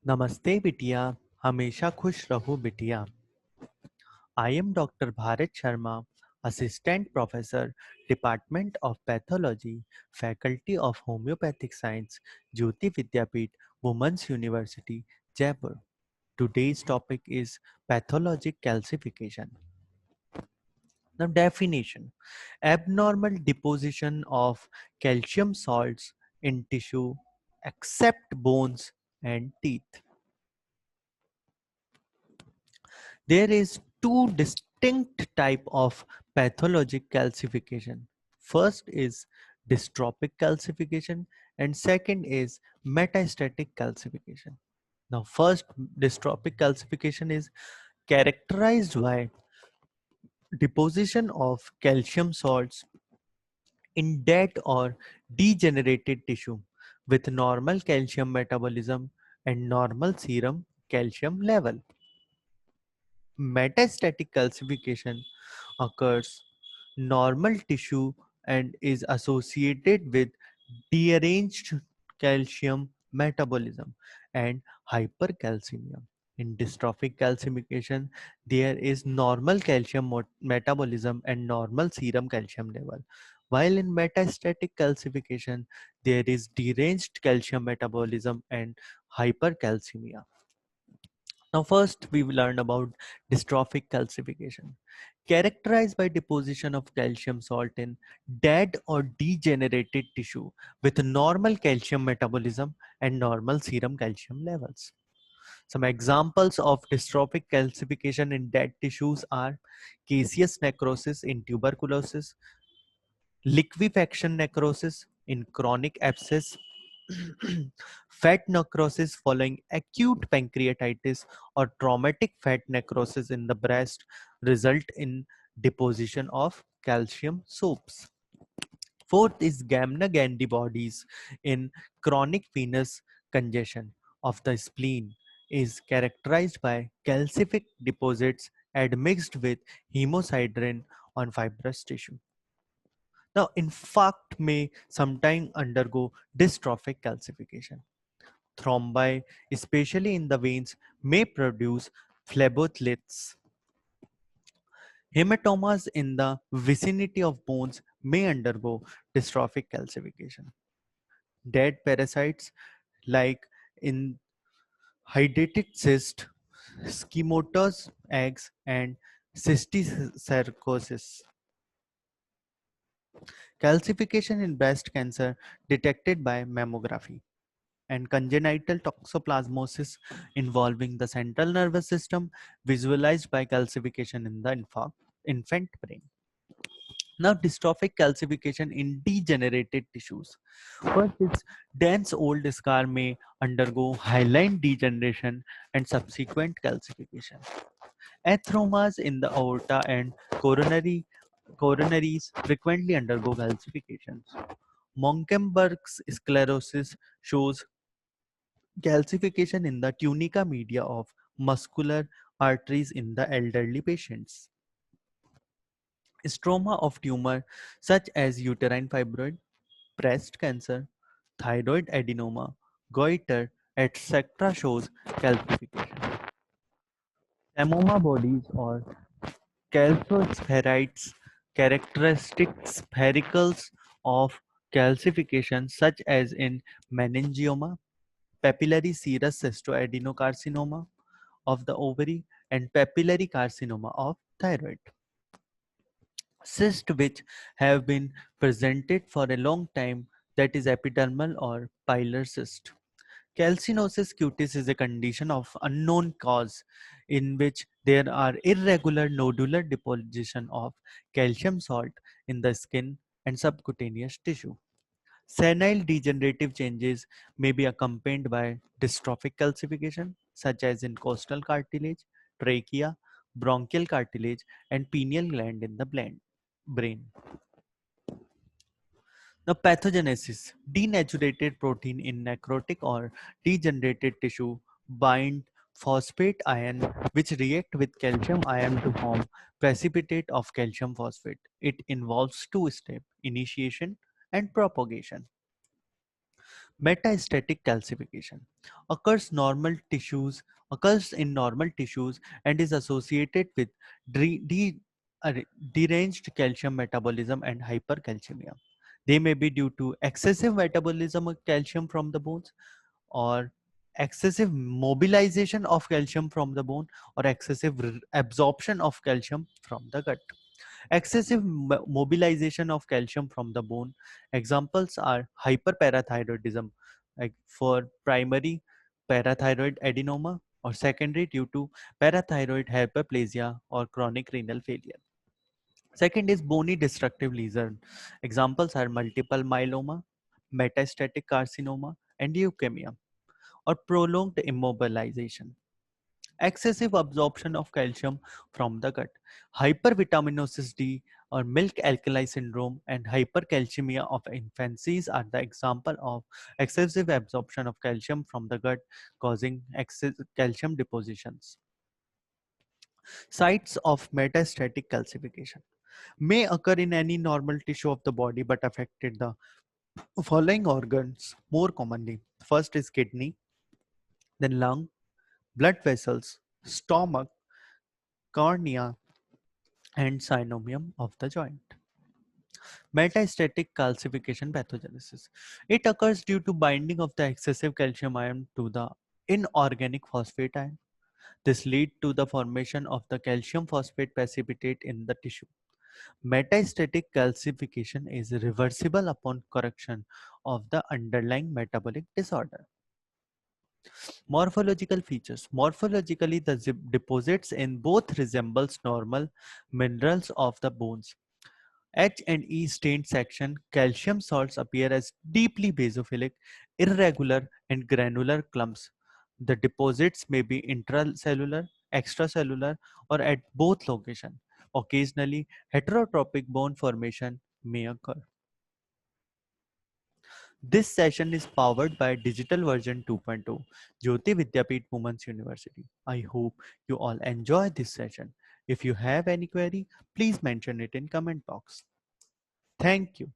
नमस्ते बिटिया, हमेशा खुश रहो बिटिया। I am Dr. Bharat Sharma, Assistant Professor, Department of Pathology, Faculty of Homeopathic Science, Jyoti Vidyapeeth, Women's University, Jaipur. Today's topic is pathologic calcification. Now, definition: abnormal deposition of calcium salts in tissue except bones and teeth. There is two distinct type of pathologic calcification. First is dystrophic calcification and second is metastatic calcification. Now first, dystrophic calcification is characterized by deposition of calcium salts in dead or degenerated tissue with normal calcium metabolism and normal serum calcium level. Metastatic calcification occurs normal tissue and is associated with deranged calcium metabolism and hypercalcemia. In dystrophic calcification, there is normal calcium metabolism and normal serum calcium level. While in metastatic calcification, there is deranged calcium metabolism and hypercalcemia. Now, first, we will learn about dystrophic calcification, characterized by deposition of calcium salt in dead or degenerated tissue with normal calcium metabolism and normal serum calcium levels. Some examples of dystrophic calcification in dead tissues are caseous necrosis in tuberculosis, liquefaction necrosis in chronic abscess, fat necrosis following acute pancreatitis, or traumatic fat necrosis in the breast result in deposition of calcium soaps. Fourth is Gamma antibodies in chronic venous congestion of the spleen is characterized by calcific deposits admixed with hemosiderin on fibrous tissue. Now, infarct may sometimes undergo dystrophic calcification. Thrombi, especially in the veins, may produce phlebolytics. Hematomas in the vicinity of bones may undergo dystrophic calcification. Dead parasites like in hydatid cyst, schimotas eggs, and cysticercosis. Calcification in breast cancer detected by mammography, and congenital toxoplasmosis involving the central nervous system visualized by calcification in the infant brain. Now, dystrophic calcification in degenerated tissues. First, its dense old scar may undergo hyaline degeneration and subsequent calcification. Atheromas in the aorta and coronaries frequently undergo calcifications. Monkenberg's sclerosis shows calcification in the tunica media of muscular arteries in the elderly patients. Stroma of tumor such as uterine fibroid, breast cancer, thyroid adenoma, goiter, etc. shows calcification. Amoma bodies or calcospheroids, characteristic sphericals of calcification such as in meningioma, papillary serous cystoadenocarcinoma of the ovary, and papillary carcinoma of thyroid. Cysts which have been presented for a long time, that is epidermal or pilar cyst. Calcinosis cutis is a condition of unknown cause in which there are irregular nodular deposition of calcium salt in the skin and subcutaneous tissue. Senile degenerative changes may be accompanied by dystrophic calcification, such as in costal cartilage, trachea, bronchial cartilage, and pineal gland in the brain. Now, pathogenesis: denaturated protein in necrotic or degenerated tissue bind phosphate ion which react with calcium ion to form precipitate of calcium phosphate. It involves two steps: initiation and propagation. Metastatic calcification occurs in normal tissues and is associated with de- de- uh, deranged calcium metabolism and hypercalcemia. They may be due to excessive metabolism of calcium from the bones, or excessive mobilization of calcium from the bone, or excessive absorption of calcium from the gut. Excessive mobilization of calcium from the bone. Examples are hyperparathyroidism, like for primary parathyroid adenoma, or secondary due to parathyroid hyperplasia or chronic renal failure. Second is bony destructive lesion. Examples are multiple myeloma, metastatic carcinoma, and leukemia, or prolonged immobilization. Excessive absorption of calcium from the gut. Hypervitaminosis D or milk alkali syndrome and hypercalcemia of infancies are the example of excessive absorption of calcium from the gut causing excess calcium depositions. Sites of metastatic calcification may occur in any normal tissue of the body but affected the following organs more commonly. First is kidney, then lung, blood vessels, stomach, cornea, and synovium of the joint. Metastatic calcification pathogenesis. It occurs due to binding of the excessive calcium ion to the inorganic phosphate ion. This leads to the formation of the calcium phosphate precipitate in the tissue. Metastatic calcification is reversible upon correction of the underlying metabolic disorder. Morphological features. Morphologically, the deposits in both resembles normal minerals of the bones. H and E stained section calcium salts appear as deeply basophilic, irregular, and granular clumps. The deposits may be intracellular, extracellular, or at both locations. Occasionally, heterotropic bone formation may occur. This session is powered by Digital Version 2.0, Jyoti Vidyapeeth Women's University. I hope you all enjoy this session. If you have any query, please mention it in comment box. Thank you.